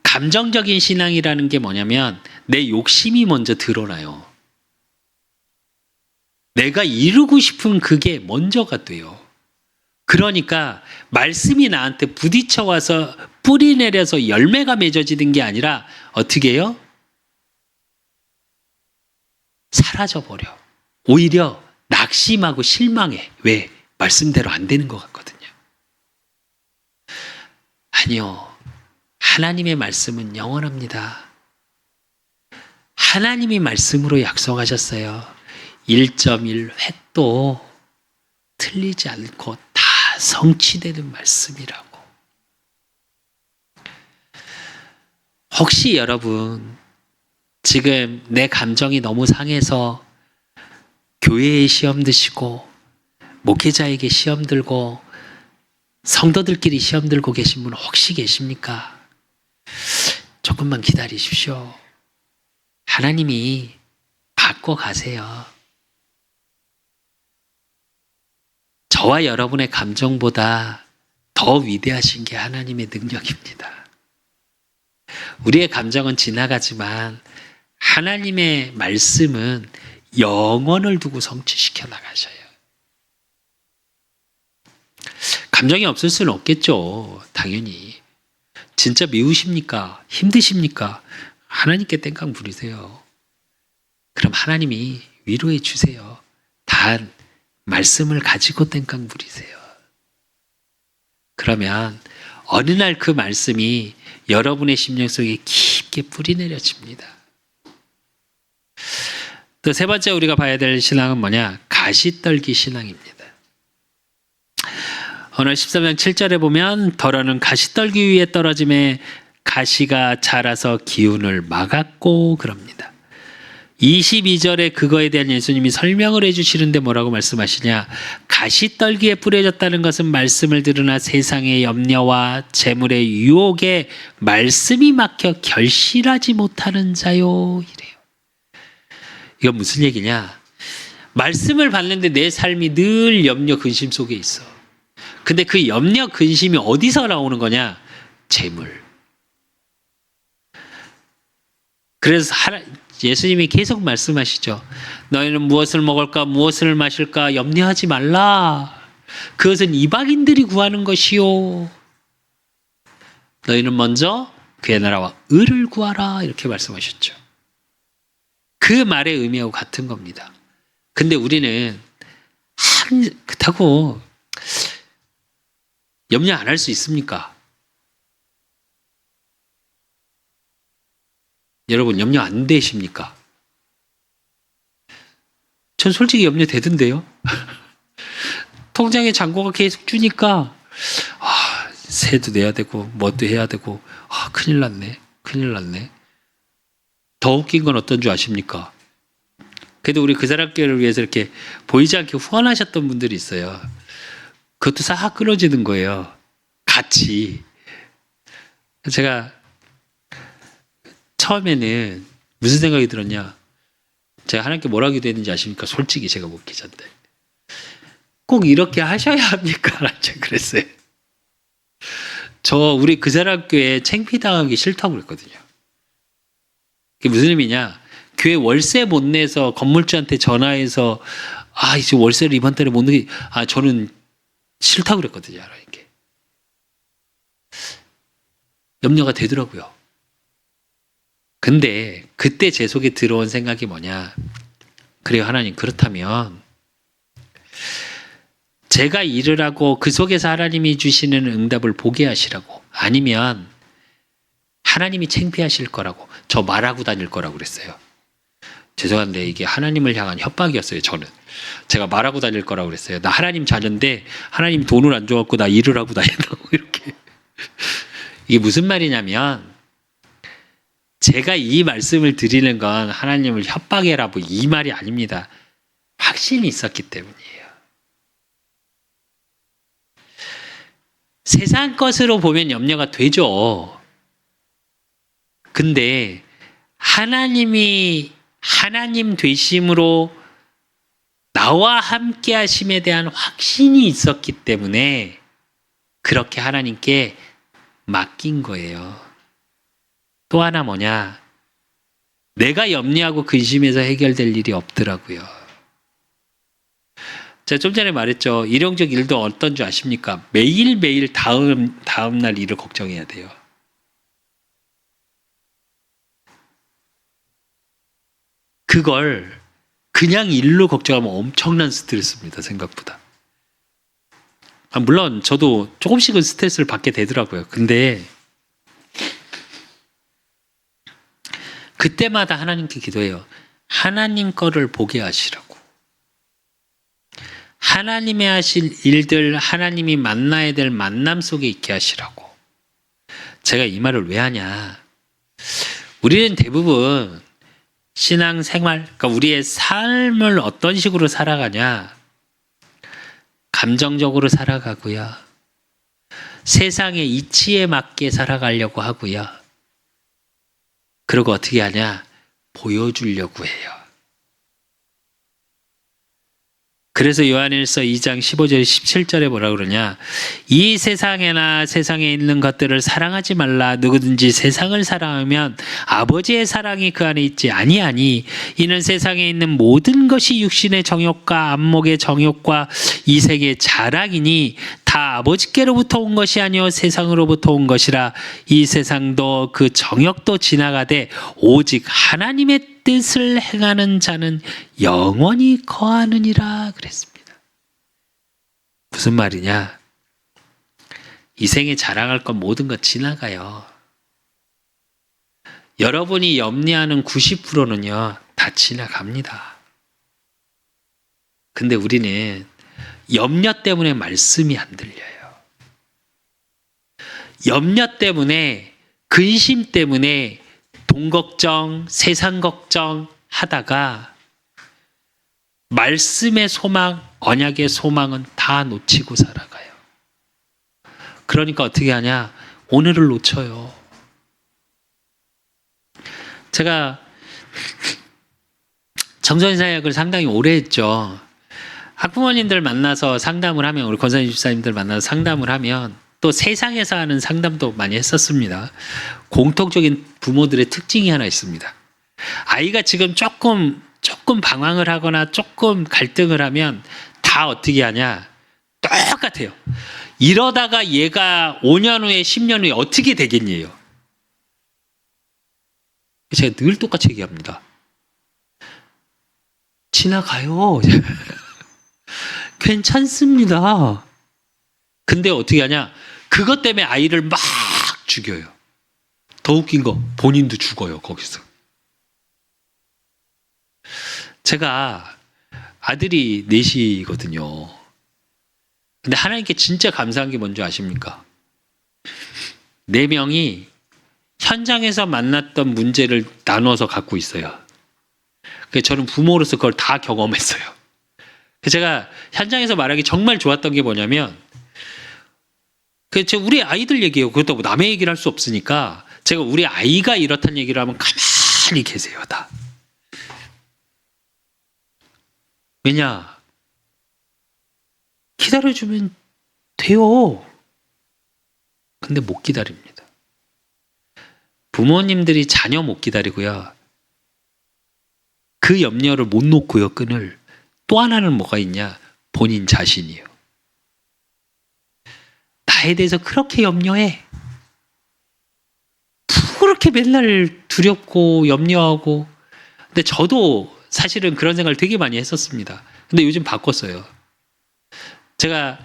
감정적인 신앙이라는 게 뭐냐면 내 욕심이 먼저 드러나요. 내가 이루고 싶은 그게 먼저가 돼요. 그러니까 말씀이 나한테 부딪혀 와서 뿌리 내려서 열매가 맺어지는 게 아니라 어떻게 해요? 사라져버려. 오히려 낙심하고 실망해. 왜? 말씀대로 안 되는 것 같거든요. 아니요. 하나님의 말씀은 영원합니다. 하나님이 말씀으로 약속하셨어요. 1.1 획도 틀리지 않고 다 성취되는 말씀이라고. 혹시 여러분 지금 내 감정이 너무 상해서 교회에 시험 드시고 목회자에게 시험 들고 성도들끼리 시험 들고 계신 분 혹시 계십니까? 조금만 기다리십시오. 하나님이 바꿔가세요. 저와 여러분의 감정보다 더 위대하신 게 하나님의 능력입니다. 우리의 감정은 지나가지만 하나님의 말씀은 영원을 두고 성취시켜 나가셔요. 감정이 없을 수는 없겠죠. 당연히. 진짜 미우십니까? 힘드십니까? 하나님께 땡깡 부리세요. 그럼 하나님이 위로해 주세요. 단 말씀을 가지고 땡깡 부리세요. 그러면 어느 날 그 말씀이 여러분의 심령 속에 깊게 뿌리 내려집니다. 또 세 번째 우리가 봐야 될 신앙은 뭐냐? 가시떨기 신앙입니다. 오늘 13장 7절에 보면 더러는 가시떨기 위에 떨어짐에 가시가 자라서 기운을 막았고 그럽니다. 22절에 그거에 대한 예수님이 설명을 해주시는데 뭐라고 말씀하시냐? 가시떨기에 뿌려졌다는 것은 말씀을 들으나 세상의 염려와 재물의 유혹에 말씀이 막혀 결실하지 못하는 자요. 이래요. 이건 무슨 얘기냐? 말씀을 받는데 내 삶이 늘 염려 근심 속에 있어. 근데 그 염려 근심이 어디서 나오는 거냐? 재물. 그래서 예수님이 계속 말씀하시죠. 너희는 무엇을 먹을까 무엇을 마실까 염려하지 말라. 그것은 이방인들이 구하는 것이요. 너희는 먼저 그의 나라와 의를 구하라. 이렇게 말씀하셨죠. 그 말의 의미하고 같은 겁니다. 근데 우리는 그렇다고 염려 안 할 수 있습니까? 여러분 염려 안 되십니까? 전 솔직히 염려 되던데요. 통장에 잔고가 계속 주니까 세도 내야 되고 뭣도 해야 되고 큰일 났네. 더 웃긴 건 어떤 줄 아십니까? 그래도 우리 그 사람들을 위해서 이렇게 보이지 않게 후원하셨던 분들이 있어요. 그것도 싹 끊어지는 거예요. 같이. 제가 처음에는 무슨 생각이 들었냐? 제가 하나님께 뭐라 기도했는지 아십니까? 솔직히 제가 목회자인데. 꼭 이렇게 하셔야 합니까? 제가 그랬어요. 우리 그 사람 교회에 창피당하기 싫다고 그랬거든요. 그게 무슨 의미냐? 교회 월세 못 내서 건물주한테 전화해서 이제 월세를 이번 달에 못 내게 저는 싫다고 그랬거든요. 이렇게. 염려가 되더라고요. 근데 그때 제 속에 들어온 생각이 뭐냐? 그래요, 하나님. 그렇다면 제가 일을 하고 그 속에서 하나님이 주시는 응답을 보게 하시라고, 아니면 하나님이 창피하실 거라고, 저 말하고 다닐 거라고 그랬어요. 죄송한데 이게 하나님을 향한 협박이었어요. 저는 제가 말하고 다닐 거라고 그랬어요. 나 하나님 자녀인데 하나님 돈을 안 줘갖고 나 일을 하고 다닌다고. 이렇게. 이게 무슨 말이냐면, 제가 이 말씀을 드리는 건 하나님을 협박해라 이 말이 아닙니다. 확신이 있었기 때문이에요. 세상 것으로 보면 염려가 되죠. 근데 하나님이 하나님 되심으로 나와 함께 하심에 대한 확신이 있었기 때문에 그렇게 하나님께 맡긴 거예요. 또 하나 뭐냐? 내가 염려하고 근심해서 해결될 일이 없더라고요. 제가 좀 전에 말했죠. 일용적 일도 어떤 줄 아십니까? 매일매일 다음 날 일을 걱정해야 돼요. 그걸 그냥 일로 걱정하면 엄청난 스트레스입니다. 생각보다. 물론 저도 조금씩은 스트레스를 받게 되더라고요. 근데 그때마다 하나님께 기도해요. 하나님 거를 보게 하시라고. 하나님의 하실 일들, 하나님이 만나야 될 만남 속에 있게 하시라고. 제가 이 말을 왜 하냐? 우리는 대부분 신앙생활, 그러니까 우리의 삶을 어떤 식으로 살아가냐? 감정적으로 살아가고요. 세상의 이치에 맞게 살아가려고 하고요. 그리고 어떻게 하냐? 보여주려고 해요. 그래서 요한일서 2장 15절 17절에 뭐라 그러냐? 이 세상에나 세상에 있는 것들을 사랑하지 말라. 누구든지 세상을 사랑하면 아버지의 사랑이 그 안에 있지 아니하니 이는 세상에 있는 모든 것이 육신의 정욕과 안목의 정욕과 이 세계의 자랑이니 다 아버지께로부터 온 것이 아니요 세상으로부터 온 것이라. 이 세상도 그 정욕도 지나가되 오직 하나님의 뜻을 행하는 자는 영원히 거하느니라 그랬습니다. 무슨 말이냐? 이 생에 자랑할 건 모든 것 지나가요. 여러분이 염려하는 90%는요 다 지나갑니다. 근데 우리는 염려 때문에 말씀이 안 들려요. 염려 때문에, 근심 때문에 돈 걱정, 세상 걱정 하다가 말씀의 소망, 언약의 소망은 다 놓치고 살아가요. 그러니까 어떻게 하냐? 오늘을 놓쳐요. 제가 정서인 사역을 상당히 오래 했죠. 학부모님들 만나서 상담을 하면, 우리 권사님 집사님들 만나서 상담을 하면 또 세상에서 하는 상담도 많이 했었습니다. 공통적인 부모들의 특징이 하나 있습니다. 아이가 지금 조금 방황을 하거나 조금 갈등을 하면 다 어떻게 하냐? 똑같아요. 이러다가 얘가 5년 후에 10년 후에 어떻게 되겠니요? 제가 늘 똑같이 얘기합니다. 지나가요. 괜찮습니다. 근데 어떻게 하냐? 그것 때문에 아이를 막 죽여요. 더 웃긴 거, 본인도 죽어요, 거기서. 제가 아들이 넷이거든요. 근데 하나님께 진짜 감사한 게 뭔지 아십니까? 4명이 현장에서 만났던 문제를 나눠서 갖고 있어요. 그래서 저는 부모로서 그걸 다 경험했어요. 그래서 제가 현장에서 말하기 정말 좋았던 게 뭐냐면, 우리 아이들 얘기예요. 그렇다고 남의 얘기를 할 수 없으니까 제가 우리 아이가 이렇다는 얘기를 하면 가만히 계세요, 다. 왜냐? 기다려주면 돼요. 근데 못 기다립니다. 부모님들이 자녀 못 기다리고요. 그 염려를 못 놓고요, 끈을. 또 하나는 뭐가 있냐? 본인 자신이요. 나에 대해서 그렇게 염려해. 그렇게 맨날 두렵고 염려하고. 근데 저도 사실은 그런 생각을 되게 많이 했었습니다. 근데 요즘 바꿨어요. 제가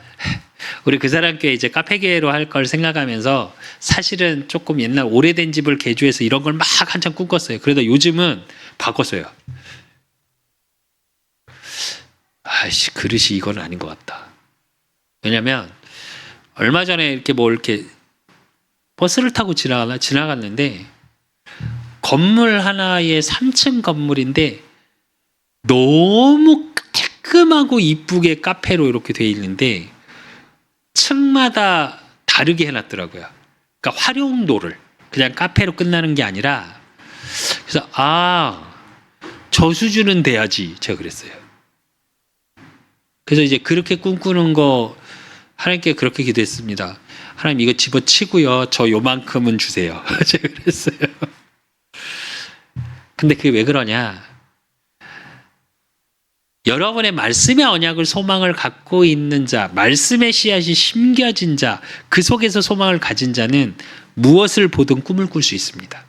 우리 그 사람 교회 이제 카페계로 할 걸 생각하면서 사실은 조금 옛날 오래된 집을 개조해서 이런 걸 막 한참 꿈꿨어요. 그러다 요즘은 바꿨어요. 아이씨, 그릇이 이건 아닌 것 같다. 왜냐면 얼마 전에 이렇게 버스를 타고 지나갔는데 건물 하나의 3층 건물인데 너무 깔끔하고 이쁘게 카페로 이렇게 돼 있는데 층마다 다르게 해놨더라고요. 그러니까 활용도를 그냥 카페로 끝나는 게 아니라, 그래서 저 수준은 돼야지, 제가 그랬어요. 그래서 이제 그렇게 꿈꾸는 거 하나님께 그렇게 기도했습니다. 하나님 이거 집어치고요, 저 요만큼은 주세요. 제가 그랬어요. 근데 그게 왜 그러냐? 여러분의 말씀의 언약을 소망을 갖고 있는 자, 말씀의 씨앗이 심겨진 자, 그 속에서 소망을 가진 자는 무엇을 보든 꿈을 꿀 수 있습니다.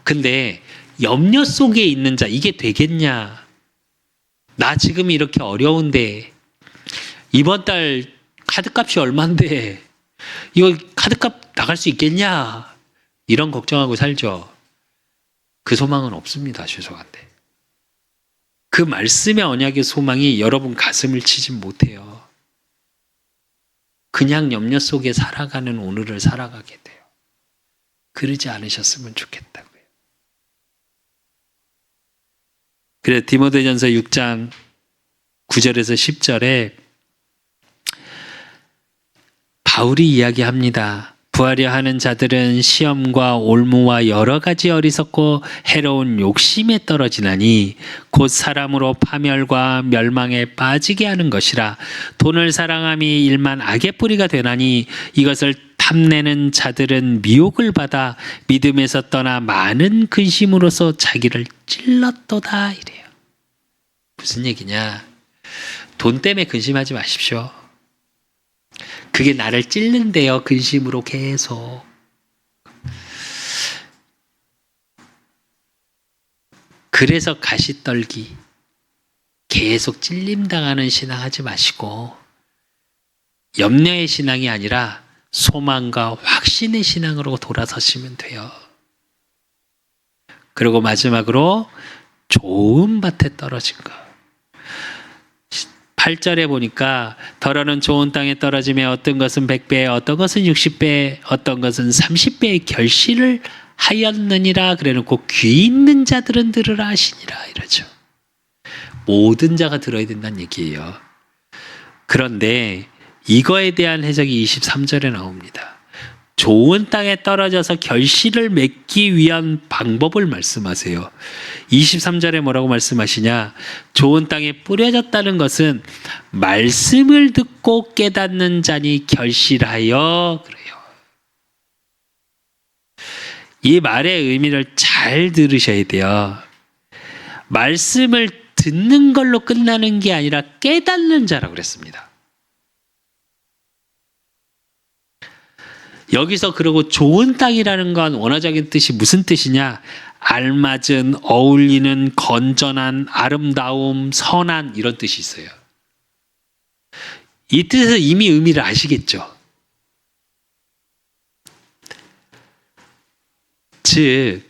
근데 염려 속에 있는 자, 이게 되겠냐? 나 지금 이렇게 어려운데 이번 달 카드값이 얼만데 이거 카드값 나갈 수 있겠냐? 이런 걱정하고 살죠. 그 소망은 없습니다. 죄송한데. 그 말씀의 언약의 소망이 여러분 가슴을 치진 못해요. 그냥 염려 속에 살아가는 오늘을 살아가게 돼요. 그러지 않으셨으면 좋겠다고요. 그래서 디모데전서 6장 9절에서 10절에 바울이 이야기합니다. 부하려 하는 자들은 시험과 올무와 여러 가지 어리석고 해로운 욕심에 떨어지나니 곧 사람으로 파멸과 멸망에 빠지게 하는 것이라. 돈을 사랑함이 일만 악의 뿌리가 되나니 이것을 탐내는 자들은 미혹을 받아 믿음에서 떠나 많은 근심으로서 자기를 찔렀도다 이래요. 무슨 얘기냐? 돈 때문에 근심하지 마십시오. 그게 나를 찔른대요. 근심으로 계속. 그래서 가시떨기 계속 찔림당하는 신앙 하지 마시고 염려의 신앙이 아니라 소망과 확신의 신앙으로 돌아서시면 돼요. 그리고 마지막으로 좋은 밭에 떨어진 거. 8절에 보니까 더러는 좋은 땅에 떨어지며 어떤 것은 100배, 어떤 것은 60배, 어떤 것은 30배의 결실을 하였느니라. 그래놓고 귀 있는 자들은 들으라 하시니라 이러죠. 모든 자가 들어야 된다는 얘기예요. 그런데 이거에 대한 해석이 23절에 나옵니다. 좋은 땅에 떨어져서 결실을 맺기 위한 방법을 말씀하세요. 23절에 뭐라고 말씀하시냐? 좋은 땅에 뿌려졌다는 것은 말씀을 듣고 깨닫는 자니 결실하여 그래요. 이 말의 의미를 잘 들으셔야 돼요. 말씀을 듣는 걸로 끝나는 게 아니라 깨닫는 자라고 그랬습니다. 여기서 그리고 좋은 땅이라는 건 원어적인 뜻이 무슨 뜻이냐? 알맞은, 어울리는, 건전한, 아름다움, 선한 이런 뜻이 있어요. 이 뜻에서 이미 의미를 아시겠죠? 즉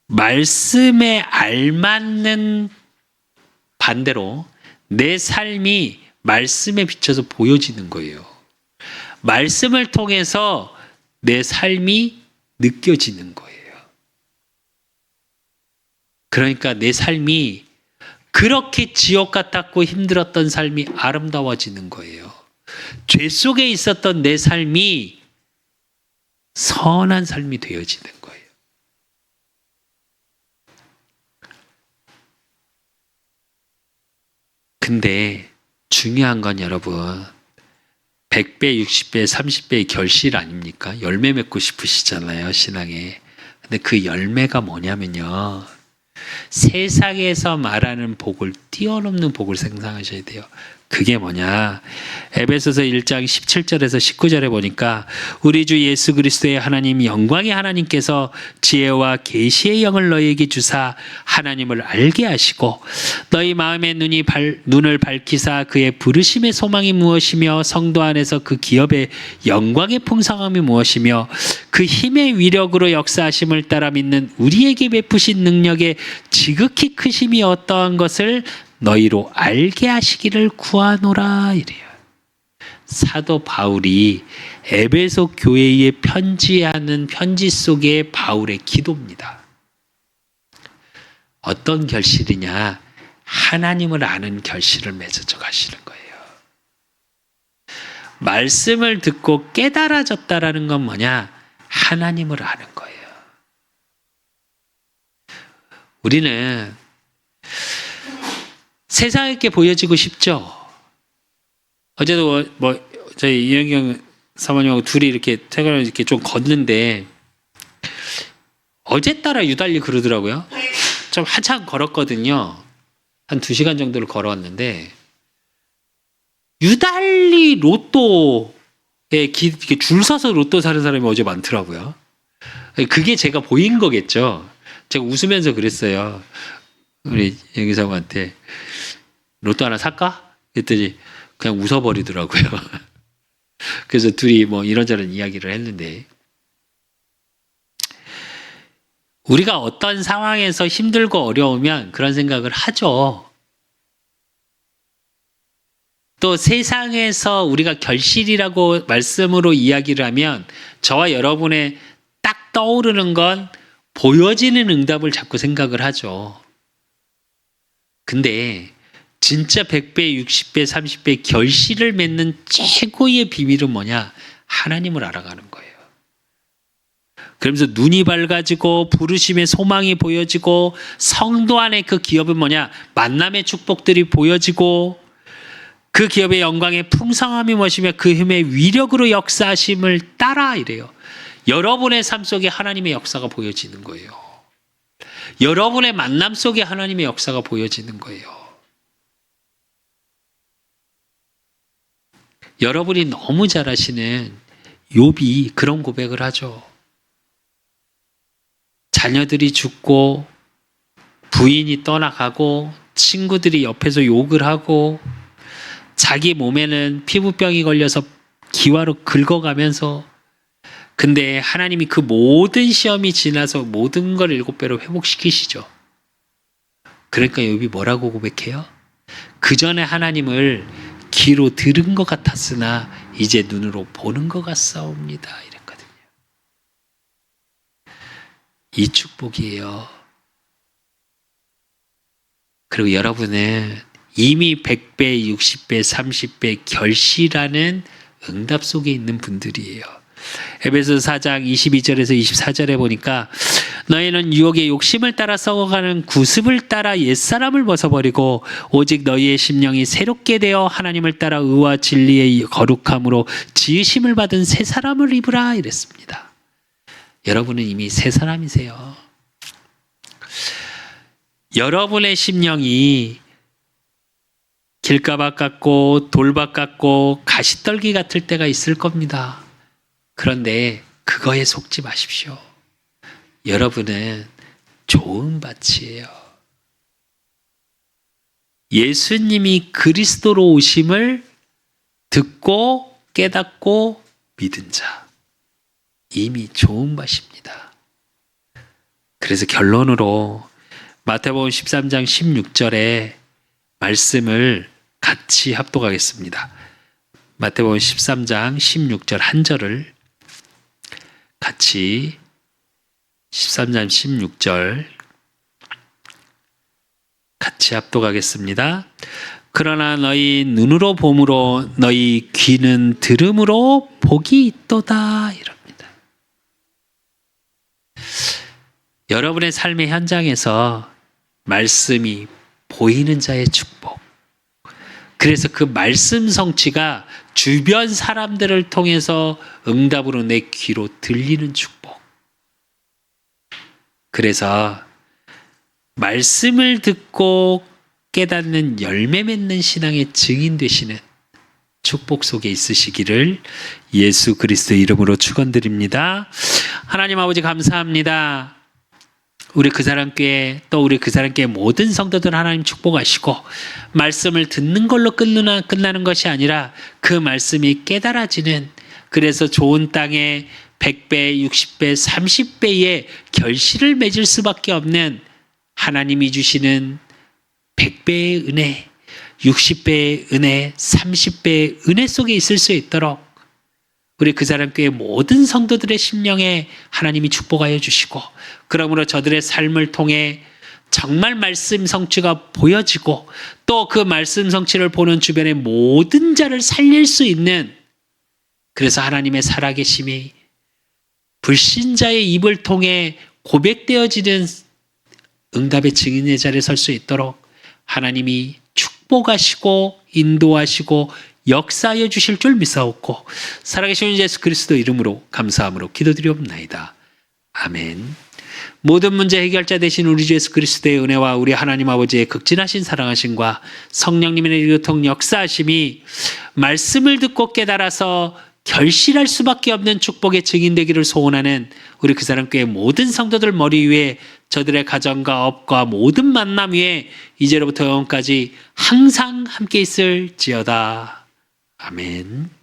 말씀에 알맞는 반대로 내 삶이 말씀에 비춰서 보여지는 거예요. 말씀을 통해서 내 삶이 느껴지는 거예요. 그러니까 내 삶이 그렇게 지옥 같았고 힘들었던 삶이 아름다워지는 거예요. 죄 속에 있었던 내 삶이 선한 삶이 되어지는 거예요. 근데 중요한 건 여러분 100배, 60배, 30배의 결실 아닙니까? 열매 맺고 싶으시잖아요, 신앙에. 근데 그 열매가 뭐냐면요. 세상에서 말하는 복을 뛰어넘는 복을 생각하셔야 돼요. 그게 뭐냐? 에베소서 1장 17절에서 19절에 보니까 우리 주 예수 그리스도의 하나님 영광의 하나님께서 지혜와 계시의 영을 너희에게 주사 하나님을 알게 하시고 너희 마음의 눈을 밝히사 그의 부르심의 소망이 무엇이며 성도 안에서 그 기업의 영광의 풍성함이 무엇이며 그 힘의 위력으로 역사하심을 따라 믿는 우리에게 베푸신 능력의 지극히 크심이 어떠한 것을 너희로 알게 하시기를 구하노라 이래요. 사도 바울이 에베소 교회에 편지하는 편지 속의 바울의 기도입니다. 어떤 결실이냐? 하나님을 아는 결실을 맺어져 가시는 거예요. 말씀을 듣고 깨달아졌다라는 건 뭐냐? 하나님을 아는 거예요. 우리는 세상에게 보여지고 싶죠. 어제도 저희 이영경 사모님하고 둘이 이렇게 퇴근을 이렇게 좀 걷는데 어제 따라 유달리 그러더라고요. 좀 한참 걸었거든요. 한 2시간 정도를 걸어왔는데 유달리 로또에 줄 서서 로또 사는 사람이 어제 많더라고요. 그게 제가 보인 거겠죠. 제가 웃으면서 그랬어요. 우리 여기사모한테 로또 하나 살까? 그랬더니 그냥 웃어버리더라고요. 그래서 둘이 뭐 이런저런 이야기를 했는데 우리가 어떤 상황에서 힘들고 어려우면 그런 생각을 하죠. 또 세상에서 우리가 결실이라고 말씀으로 이야기를 하면 저와 여러분의 딱 딱 떠오르는 건 보여지는 응답을 자꾸 생각을 하죠. 근데 진짜 100배, 60배, 30배 결실을 맺는 최고의 비밀은 뭐냐? 하나님을 알아가는 거예요. 그러면서 눈이 밝아지고 부르심의 소망이 보여지고 성도 안에 그 기업은 뭐냐? 만남의 축복들이 보여지고 그 기업의 영광의 풍성함이 무엇이며 그 힘의 위력으로 역사하심을 따라 이래요. 여러분의 삶 속에 하나님의 역사가 보여지는 거예요. 여러분의 만남 속에 하나님의 역사가 보여지는 거예요. 여러분이 너무 잘 아시는 욥이 그런 고백을 하죠. 자녀들이 죽고 부인이 떠나가고 친구들이 옆에서 욕을 하고 자기 몸에는 피부병이 걸려서 기와로 긁어가면서 근데 하나님이 그 모든 시험이 지나서 모든 걸 7배로 회복시키시죠. 그러니까 욥이 뭐라고 고백해요? 그 전에 하나님을 귀로 들은 것 같았으나 이제 눈으로 보는 것 같사옵니다. 이랬거든요. 이 축복이에요. 그리고 여러분은 이미 100배, 60배, 30배 결실하는 응답 속에 있는 분들이에요. 에베소서 4장 22절에서 24절에 보니까 너희는 유혹의 욕심을 따라 썩어가는 구습을 따라 옛사람을 벗어버리고 오직 너희의 심령이 새롭게 되어 하나님을 따라 의와 진리의 거룩함으로 지으심을 받은 새 사람을 입으라 이랬습니다. 여러분은 이미 새 사람이세요. 여러분의 심령이 길가밭 같고 돌밭 같고 가시떨기 같을 때가 있을 겁니다. 그런데 그거에 속지 마십시오. 여러분은 좋은 밭이에요. 예수님이 그리스도로 오심을 듣고 깨닫고 믿은 자. 이미 좋은 밭입니다. 그래서 결론으로 마태복음 13장 16절에 말씀을 같이 합독하겠습니다. 마태복음 13장 16절 한 절을 같이 13장 16절 같이 합독하겠습니다. 그러나 너희 눈으로 봄으로 너희 귀는 들음으로 복이 있도다 이럽니다. 여러분의 삶의 현장에서 말씀이 보이는 자의 축복. 그래서 그 말씀 성취가 주변 사람들을 통해서 응답으로 내 귀로 들리는 축복. 그래서 말씀을 듣고 깨닫는 열매 맺는 신앙의 증인 되시는 축복 속에 있으시기를 예수 그리스도의 이름으로 축원드립니다. 하나님 아버지 감사합니다. 우리 그 사람께 또 우리 그 사람께 모든 성도들 하나님 축복하시고 말씀을 듣는 걸로 끝나는 것이 아니라 그 말씀이 깨달아지는 그래서 좋은 땅에 100배, 60배, 30배의 결실을 맺을 수밖에 없는 하나님이 주시는 100배의 은혜, 60배의 은혜, 30배의 은혜 속에 있을 수 있도록 우리 그 사람 교회 모든 성도들의 심령에 하나님이 축복하여 주시고 그러므로 저들의 삶을 통해 정말 말씀 성취가 보여지고 또 그 말씀 성취를 보는 주변의 모든 자를 살릴 수 있는 그래서 하나님의 살아계심이 불신자의 입을 통해 고백되어지는 응답의 증인의 자리에 설 수 있도록 하나님이 축복하시고 인도하시고 역사하여 주실 줄 믿사옵고 살아계신 예수 그리스도 이름으로 감사함으로 기도드리옵나이다. 아멘. 모든 문제 해결자 되신 우리 주 예수 그리스도의 은혜와 우리 하나님 아버지의 극진하신 사랑하심과 성령님의 교통 역사하심이 말씀을 듣고 깨달아서 결실할 수밖에 없는 축복의 증인되기를 소원하는 우리 그 사람 교회 모든 성도들 머리 위에 저들의 가정과 업과 모든 만남 위에 이제로부터 영원까지 항상 함께 있을지어다. 아멘.